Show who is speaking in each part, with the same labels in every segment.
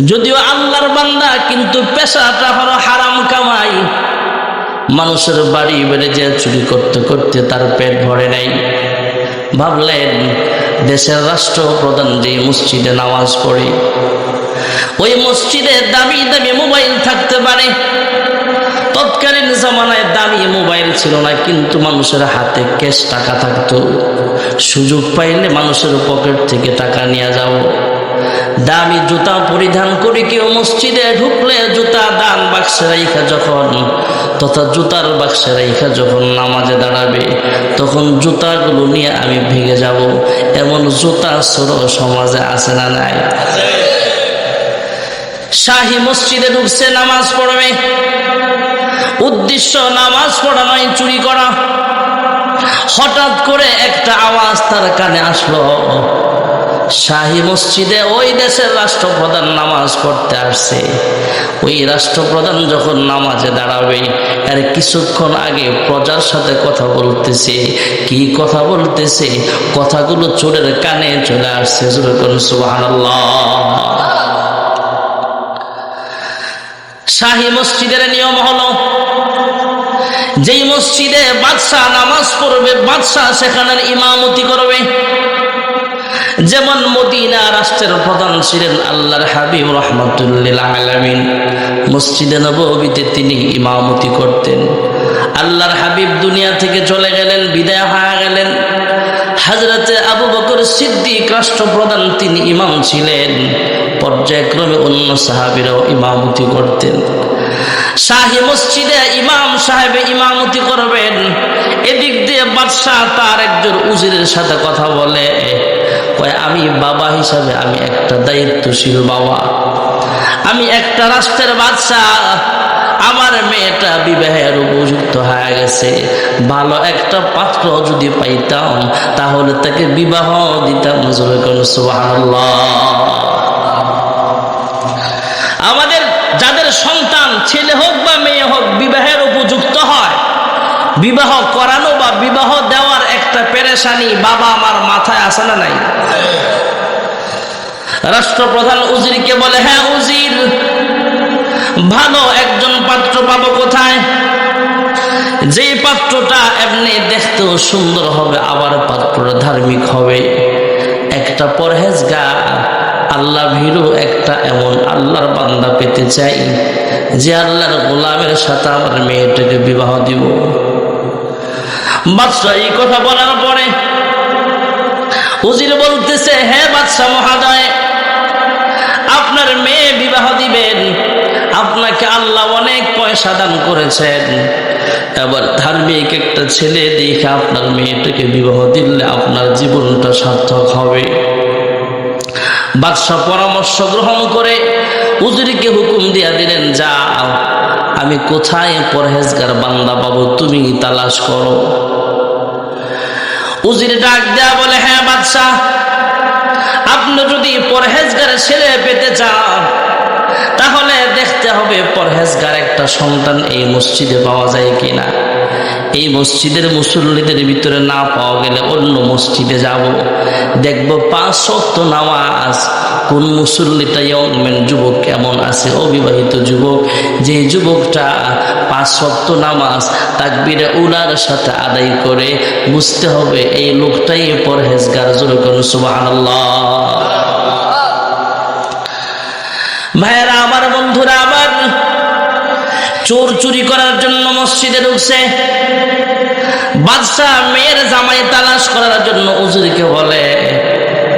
Speaker 1: যদিও আল্লাহর বান্দা, কিন্তু পেশাটা হলো হারাম কামাই। মানুষের বাড়ি বেড়ে যে চুরি করতে করতে তার পেট ভরে নাই। ভাবলেন দেশের রাষ্ট্রপ্রধান যে মসজিদে নামাজ পড়ে, ওই মসজিদে দামি দামি মোবাইল থাকতে পারে। তৎকালীন জামানায় দামি মোবাইল ছিল না, কিন্তু মানুষের হাতে ক্যাশ টাকা থাকতো। সুযোগ পাইলে মানুষের পকেট থেকে টাকা নিয়ে যাও। দামি জুতা পরিধান করে কেউ মসজিদে ঢুকলে জুতা দান বাক্সে রাইখা যখন, তথা জুতার বাক্সে রাইখা যখন নামাজে দাঁড়াবে, তখন জুতাগুলো নিয়ে আমি ভেঙে যাব। এমন জুতা চোর সমাজে আছে না নাই? শাহী মসজিদে ঢুকছে, নামাজ পড়বে, উদ্দেশ্য নামাজ পড়া নয়, চুরি করা। হঠাৎ করে একটা আওয়াজ তার কানে আসলো, শাহী মসজিদে ওই দেশের রাষ্ট্রপ্রধান নামাজ পড়তে আসছে। ওই রাষ্ট্রপ্রধান যখন নামাজে দাঁড়াবে, আর কিছুক্ষণ আগে প্রজার সাথে কথা বলতেছে। কি কথা বলতেছে? কথাগুলো চোরের কানে চলে আসছে। সুবহানাল্লাহ। শাহী মসজিদের নিয়ম হলো, যেই মসজিদে বাদশাহ নামাজ পড়বে, বাদশাহ সেখানের ইমামতি করবে। যেমন মদিনা রাষ্ট্রের প্রধান ছিলেন আল্লাহর হাবিব রাহমাতুল্লিল আলামিন, মসজিদে নববীতে তিনি ইমামতি করতেন। আল্লাহর হাবিব দুনিয়া থেকে চলে গেলেন, বিদায় হয়ে গেলেন। হযরতে আবু বকর সিদ্দিক রাষ্ট্রপ্রধান, তিনি ইমাম ছিলেন। পর্যায়ক্রমে অন্য সাহাবীরাও ইমামতি করতেন। শাহী মসজিদে ইমাম সাহেব ইমামতি করবেন। এদিক দিয়ে বাদশাহ তার একজন উজিরের সাথে কথা বলে, কয় আমি বাবা হিসাবে আমি একটা দায়িত্বশীল বাবা, আমি একটা রাষ্ট্রের বাদশাহ, আমার মেয়েটা বিবাহের উপযুক্ত হয়ে গেছে। ভালো একটা পাত্র যদি পাইতাম তাহলে তাকে বিবাহ দিতাম। সুবহানাল্লাহ। আমাদের যাদের সন্তান ছেলে হোক বা মেয়ে হোক বিবাহের উপযুক্ত হয়, বিবাহ করানো বা বিবাহ দেওয়ার একটা পেরেশানি বাবা আমার মাথায় আসে না নাই? রাষ্ট্রপ্রধান উজিরকে বলে, হ্যাঁ উজির, ভালো একজন পাত্র পাবো কোথায়? যে পাত্রটা এমনি দেখতেও সুন্দর হবে, আবার পাত্রটা ধার্মিক হবে, একটা পরহেজগার আল্লাহ ভীরু, একটা এমন আল্লাহর বান্দা পেতে চাই যে আল্লাহর গোলামের সাথে আমার মেয়েটাকে বিবাহ দিব। বাদশাহ এই কথা বলার পরে উজির বলতেছে, হ্যাঁ বাদশাহ মহোদয়, আপনার মেয়ে বিবাহ দিবেন, আপনাকে আল্লাহ অনেক পয়সা দান করেছেন, এবার ধার্মিক একটা ছেলে দেখে আপনার মেয়েটাকে বিবাহ দিলে আপনার জীবনটা সার্থক হবে। বাদশাহ পরামর্শ গ্রহণ করে উজিরকে হুকুম দিয়া দিলেন, যাও, আমি কোথায় পরহেজগার বান্দা পাবো তুমি তালাশ করো। উজির ডাক দেয়া বলে, হ্যাঁ বাদশাহ, আপনি যদি পরহেজগার ছেলে পেতে চান তাহলে দেখতে হবে পরহেজগার একটা সন্তান এই মসজিদে পাওয়া যায় কিনা। এই মসজিদের মুসল্লিদের ভিতরে না পাওয়া গেলে অন্য মসজিদে যাব, দেখব 5 ওয়াক্ত নামাজ কোন মুসল্লিটা ইয়ংম্যান যুবক কেমন আছে, অবিবাহিত যুবক, যে যুবকটা 5 ওয়াক্ত নামাজ তাকবীরে উলার সাথে আদায় করে, বুঝতে হবে এই লোকটাই পরহেজগার। জোরে করুন সুবহানাল্লাহ। ভাইয়েরা আমার, বন্ধুরা আমার, চোর চুরি করার জন্য মসজিদে ঢুকছে। বাদশাহ মেয়ের জামাই তালাশ করার জন্য উজিরকে বলে,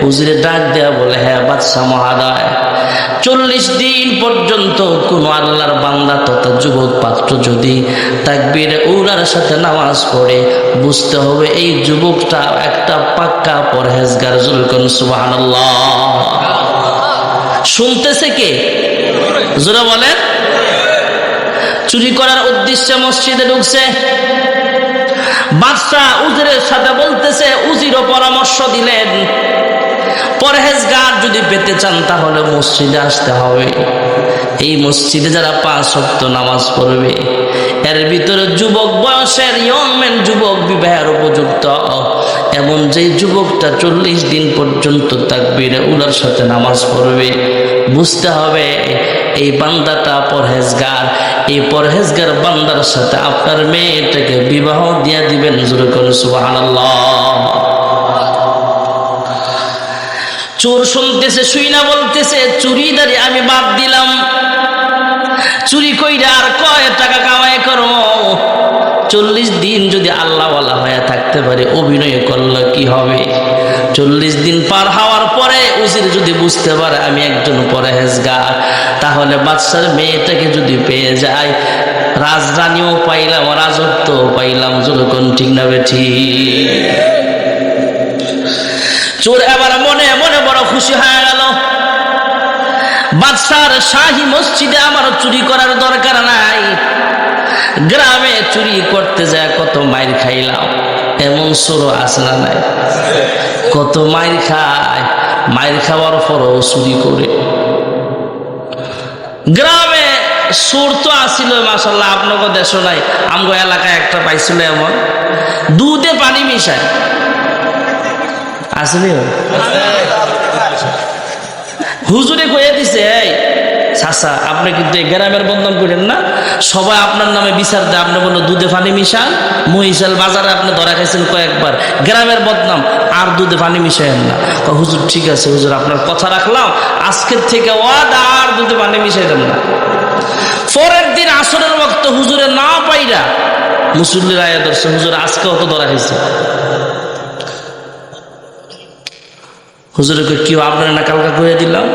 Speaker 1: উজিরে ডাক দেয়া বলে, হ্যাঁ বাদশাহ মহোদয়, 40 দিন পর্যন্ত কোনো আল্লাহর বান্দা তথা যুবক পাত্র যদি তাকবীরে উলার সাথে নামাজ পড়ে, বুঝতে হবে এই যুবকটা একটা পাক্কা পরহেজগার। সুবহানাল্লাহ। শুনতেছে কে? জোরে বলেন। চুরি করার উদ্দেশ্যে মসজিদে ঢুকছে। বাদশাহ উজিরের সাথে বলতেছে, উজিরও পরামর্শ দিলেন, পরহেজগার যদি পেতে চান তাহলে মসজিদে আসতে হবে। এই মসজিদে যারা 5 ওয়াক্ত নামাজ পড়বে, এর ভিতরে যুবক বয়সের ইয়ংম্যান যুবক, বিবাহের উপযুক্ত, এমন যে যুবকটা 40 দিন পর্যন্ত তাকবীরে উলার সাথে নামাজ পড়বে, বুঝতে হবে এই বান্দাটা পরহেজগার। এই পরহেজগার বান্দার সাথে আপনার মেয়েটাকে বিবাহ দিয়ে দিবেন। জোরে করে সুবহানাল্লাহ। চোর শুনতেছে, শুই না বলতেছে চুরিদারি আমি বাদ দিলাম, চুরি কইরা আর কয় টাকা কামাই করো। 40 দিন যদি আল্লাহওয়ালা হয়ে থাকতে পারে, অভিনয় করলে কি হবে? 40 দিন পার হওয়ার পরে উজির যদি বুঝতে পারে আমি একজন পরহেজগার, তাহলে বাদশার মেয়েটাকে যদি পেয়ে যায়, রাজরানীও পাইলাম, রাজত্ব পাইলাম। যখন ঠিক না বেঠি? চোর এবার মনে মনে বড় খুশি হয়ে গেল, বাদশার শাহী মসজিদে আমার চুরি করার দরকার নাই, গ্রামে চুরি করতে যায় কত মাইর খাইলাম। এমন চোরও আছে না নাই? কত মাইর খায়, মাইর খাওয়ার পরও চুরি করে। গ্রামে চোর তো আসিল মাশাআল্লাহ, আপনাকে দেশও নাই, আমগো এলাকায় একটা পাইছিল এমন, দুধে পানি মিশায়। আসলে হুজুরে কয়ে দিছে, এই চাচা আপনি কিন্তু এই গ্রামের বদনাম করেন না, সবাই আপনার নামে বিচার দেয়, আপনি বলো দুধে পানি মিশান। মহিষাল বাজারে আপনি ধরা খাইছেন কয়েকবার, গ্রামের বদনাম, আর দুধে পানি মিশাইন না। হুজুর ঠিক আছে হুজুর, আপনার কথা রাখলাম, আজকের থেকে ওয়াদা আর দুধে পানি মিশাইলাম না। পরের দিন আসরের ওয়াক্ত হুজুরে না পাইরা মুসল্লির আয়া ধরছে, হুজুর আজকে অত ধরা খাইছে। হুজুরকে কেউ আপনার না কালকা কয়ে দিলাম,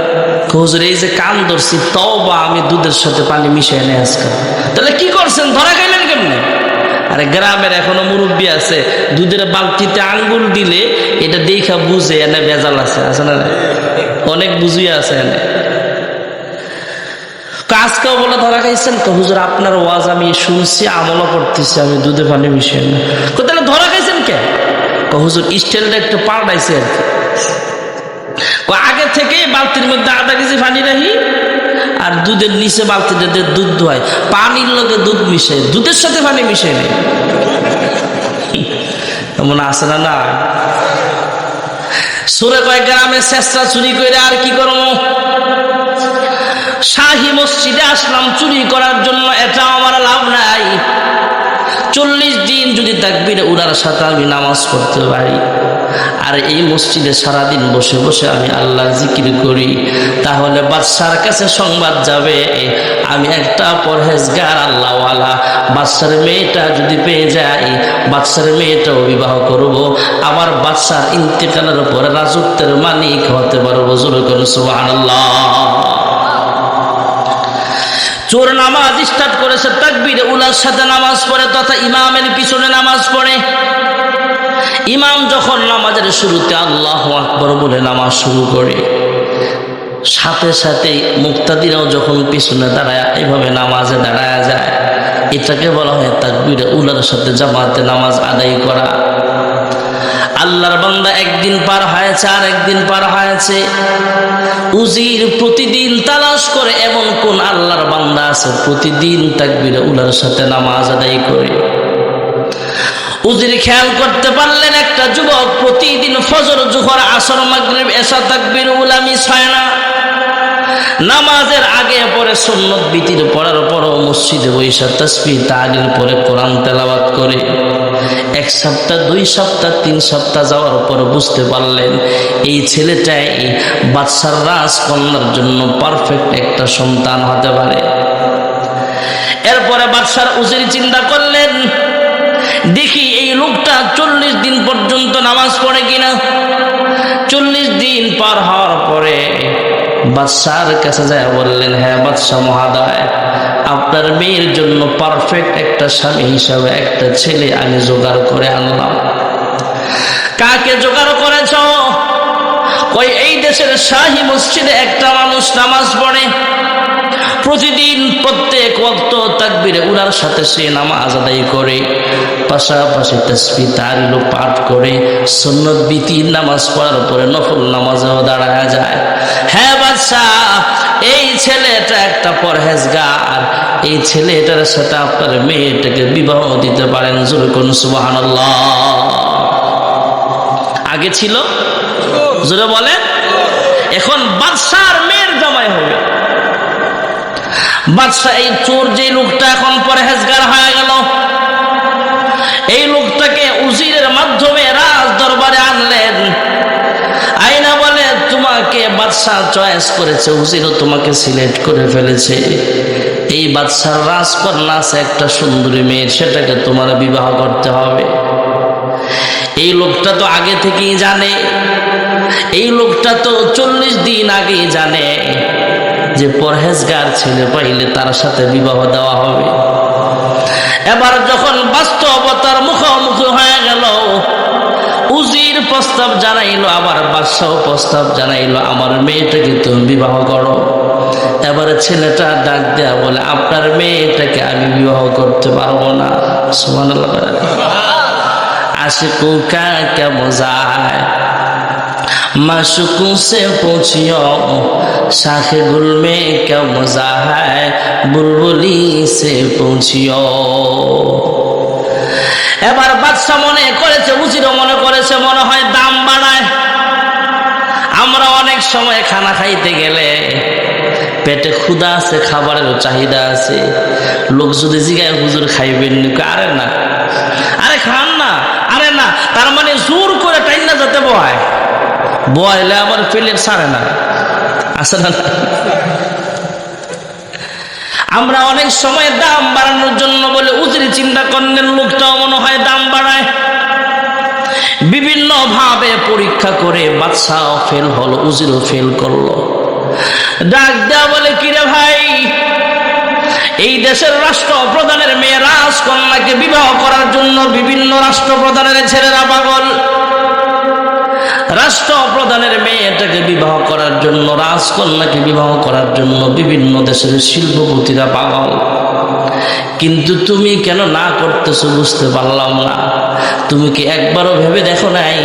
Speaker 1: হুজুর এই যে কান ধরছি তওবা, আমি দুধের সাথে পানি মিশাই নেই আজকে। তাহলে কি করছেন, ধরা খাইলেন কেমনে? আরে গ্রামের এখনো মুরব্বী আছে, দুধের বালতিতে আঙ্গুল দিলে এটা দেখা বুঝে এনে ভেজাল আছে, আছে না? অনেক বুঝিয়ে আছে এনে। আজকেও বলে ধরা খাইছেন, হুজুর আপনার ওয়াজ আমি শুনছি, আমলও করতেছি, আমি দুধে পানি মিশাই না। তাহলে ধরা খাইছেন কে? হুজুর স্টাইলটা একটু পাল্টাইছে আর কি। আগে থেকে বালতির মধ্যে আধা কেজি পানি রাখি, আর দুধের নিচে বালতিতে দুধ ধোয়, পানির লগে দুধ মিশাই, দুধের সাথে পানি মিশাই নেই। এমন আছে না? না সুরে কয় গ্রামে চেষ্টা চুরি করে আর কি করবো, শাহী মসজিদে আসলাম চুরি করার জন্য, এটা আমার লাভ নাই। 40 দিন যদি তাকবীরে উলার সাথে আমি নামাজ পড়তে পারি, আর এই মসজিদে সারাদিন বসে বসে আমি আল্লাহর জিকির করি, তাহলে বাদশার কাছে সংবাদ যাবে আমি একটা পরহেজগার আল্লাহওয়ালা। বাদশার মেয়েটা যদি পেয়ে যাই, বাদশার মেয়েটাও বিবাহ করব, আবার বাদশার ইন্তেকালের পরে রাজত্বের মালিক হতে পারবো। জোরে করে সুবহানাল্লাহ। চোর নামাজ স্টার্ট করেছে, তাকবীরে উলার সাথে নামাজ পড়ে তথা ইমামের পিছনে নামাজ পড়ে। ইমাম যখন নামাজের শুরুতে আল্লাহু আকবার বলে নামাজ শুরু করে, সাথে সাথে মুক্তাদিরাও যখন পিছনে দাঁড়ায় এভাবে নামাজে দাঁড়ায় যায়, এটাকে বলা হয় তাকবীরে উলার সাথে জামাতে নামাজ আদায় করা। আল্লাহর বান্দা একদিন পার হয়েছে, আর একদিন পার হয়েছে, উজির প্রতিদিন তালাশ করে এমন কোন আল্লাহর বান্দা আছে প্রতিদিন তাকবীরে উলার সাথে নামাজ আদায় করে। উজির খেয়াল করতে পারলেন একটা যুবক প্রতিদিন ফজর, জোহর, আসর, মাগরিব, এশা তাকবীর উলা মিস হয় না। নামাজের আগে পরে সুন্নত বিতির পড়ার পরও মসজিদে বৈশা তাসবিহ তাহলিল পরে কোরআন তেলাওয়াত করে। 1 সপ্তাহ, 2 সপ্তাহ, 3 সপ্তাহ যাওয়ার পর বুঝতে পারলেন এই ছেলেটাই বাদশার রাজকন্যার জন্য পারফেক্ট একটা সন্তান হতে পারে। এরপরে বাদশার উজির চিন্তা করলেন, দেখি এই লোকটা 40 দিন পর্যন্ত নামাজ পড়ে কিনা। 40 দিন পার হওয়ার পরে বাদশার কাছে যায় বললেন, হ্যাঁ বাদশা মহোদয়, আপনার মেয়ের জন্য পারফেক্ট একটা স্বামী হিসাবে একটা ছেলে আমি জোগাড় করে আনলাম। কাকে জোগাড় করেছ? কই এই দেশের শাহী মসজিদে একটা মানুষ নামাজ পড়ে, প্রতিদিন প্রত্যেক ওয়াক্ত তাকবীরে উলার সাথে সে নামাজ আদায় করে, পাশাপাশি তাসবিহ তাহলিল পাঠ করে, সুন্নত বিতির নামাজ পড়ার পরে নফল নামাজেও দাঁড়ায় যায়। হ্যাঁ বাদশাহ, এই ছেলেটা একটা পরহেজগার, এই ছেলেটার সাথে আপনার মেয়েটাকে বিবাহ দিতে পারেন। জোরে করুন সুবহানাল্লাহ। আগে ছিল জোরে বলে, এখন বাদশার মেয়ের জামাই হবে। বাদশা এই চোর যে লোকটা এখন পরহেজগার হয়ে গেল, এই লোকটাকে উজিরের মাধ্যমে রাজ দরবারে আনলেন। আইনা বলে তোমাকে বাদশা চয়েস করেছে, উজিরও তোমাকে সিলেক্ট করে ফেলেছে। এই বাদশার রাজকন্যা আছে একটা সুন্দরী মেয়ে, সেটাকে তোমার বিবাহ করতে হবে। এই লোকটা তো আগে থেকেই জানে, এই লোকটা তো 40 দিন আগেই জানে যে পরহেজগার ছেলে পাইলে তার সাথে বিবাহ দেওয়া হবে। এবার যখন বাস্তবতার মুখোমুখি হয়ে গেল, উজির প্রস্তাব জানাইলো, আবার বাদশাও প্রস্তাব জানাইলো, আমার মেয়েটাকে তুমি বিবাহ করো। এবারে ছেলেটা ডাক দেয়া বলে, আপনার মেয়েটাকে আমি বিবাহ করতে পারবো না। সুবহানাল্লাহ। आशिकों का क्या मजा है, माशूकों से पूछियो, शाखे गुल में क्या मजा है, बुलबुली से पूछियो। এবার বাদশা মনে করেছে, উজিরও মনে করেছে, মনে হয় দাম বাড়ায়। আমরা অনেক সময় খানা খাইতে গেলে পেটে ক্ষুধা আছে, খাবারের চাহিদা আছে, লোক যদি জিগায় হুজুর খাইবেন, আরে না, আরে খান না, আরে না, তার মানে জোর করে টাইনা যাতে বয়লে আবার প্লেট ছাড়ে না, আছে না? আমরা অনেক সময় দাম বাড়ানোর জন্য বলে উজির চিন্তা করলেন লোকটাও মনে হয় দাম বাড়ায়। বিভিন্ন ভাবে পরীক্ষা করে বাদশাও ফেল হলো, উজিরও ফেল করলো। ডাক দেয়া বলে, কিরে ভাই, এই দেশের রাষ্ট্রপ্রধানের মেয়ে রাজকন্যাকে বিবাহ করার জন্য বিভিন্ন রাষ্ট্রপ্রধানের ছেলেরা পাগল। রাষ্ট্রপ্রধানের মেয়েটাকে বিবাহ করার জন্য, রাজকন্যাকে বিবাহ করার জন্য বিভিন্ন দেশের শিল্পপতিরা পাগল। কিন্তু তুমি কেন না করতেছো বুঝতে পারলাম না। তুমি কি একবারও ভেবে দেখো নাই,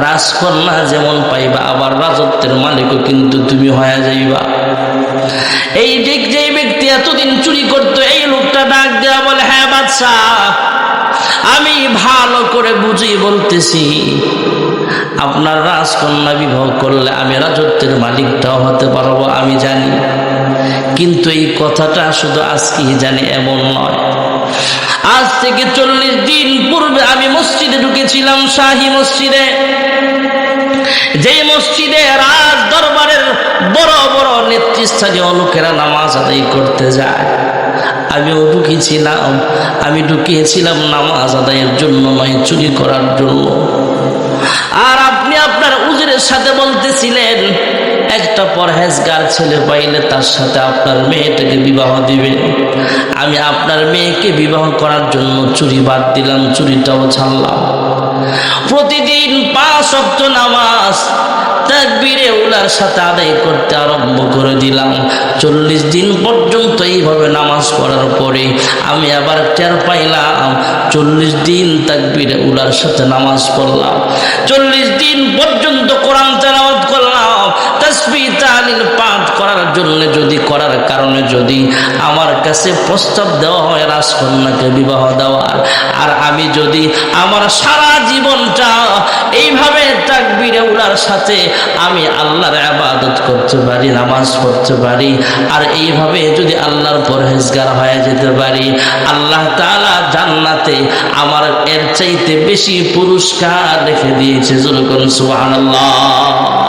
Speaker 1: রাজকন্যা যেমন পাইবা আবার রাজত্বের মালিকও কিন্তু তুমি হয়ে যাইবা। এই দিক যে ব্যক্তি এতদিন চুরি করতো, এই লোকটা ডাক দেওয়া বলে, হ্যাঁ বাদশা, আমি ভালো করে বুঝি বলতেছি, আপনার রাজকন্যা বিবাহ করলে আমি রাজত্বের মালিকটাও হতে পারবো, আমি জানি। কিন্তু এই কথাটা শুধু আজকেই জানি এমন নয়। আজ থেকে 40 দিন পূর্বে আমি মসজিদে ঢুকেছিলাম, শাহী মসজিদে, যে মসজিদে রাজ দরবারের বড় বড় নেতৃস্থানীয় লোকেরা নামাজ আদায় করতে যায়। আমিও ঢুকেছিলাম, আমি ঢুকিয়েছিলাম নামাজ আদায়ের জন্য নয়, চুরি করার জন্য। আর আপনি আপনার উজিরের সাথে বলতেছিলেন একটা পরহেজগার ছেলে পাইলে তার সাথে আপনার মেয়েটাকে বিবাহ দিবেন। আমি আপনার মেয়েকে বিবাহ করার জন্য চুরি বাদ দিলাম, চুরিটাও ছাড়লাম। প্রতিদিন 5 ওয়াক্ত নামাজ তাকবীরে উলার সাথে আদায় করতে আরম্ভ করে দিলাম। 40 দিন পর্যন্ত এইভাবে নামাজ পড়ার পরে আমি আবার টের পাইলাম 40 দিন তাকবীরে উলার সাথে নামাজ পড়লাম, 40 দিন পর্যন্ত কোরআন তেলাওয়াত করলাম, তাসবিহ তাহলিল পাঠ করার জন্য করার কারণে যদি আমার কাছে প্রস্তাব দেওয়া হয় রাজকন্যাকে বিবাহ দেওয়ার, আর আমি যদি আমার সারা জীবনটা এইভাবে তাকবীরে উলার সাথে আমি আল্লাহর ইবাদত করতে পারি, নামাজ পড়তে পারি, আর এইভাবে যদি আল্লাহর পরহেজগার হয়ে যেতে পারি, আল্লাহ তাআলা জান্নাতে আমার এর চাইতে বেশি পুরস্কার রেখে দিয়েছে। সুবহানাল্লাহ।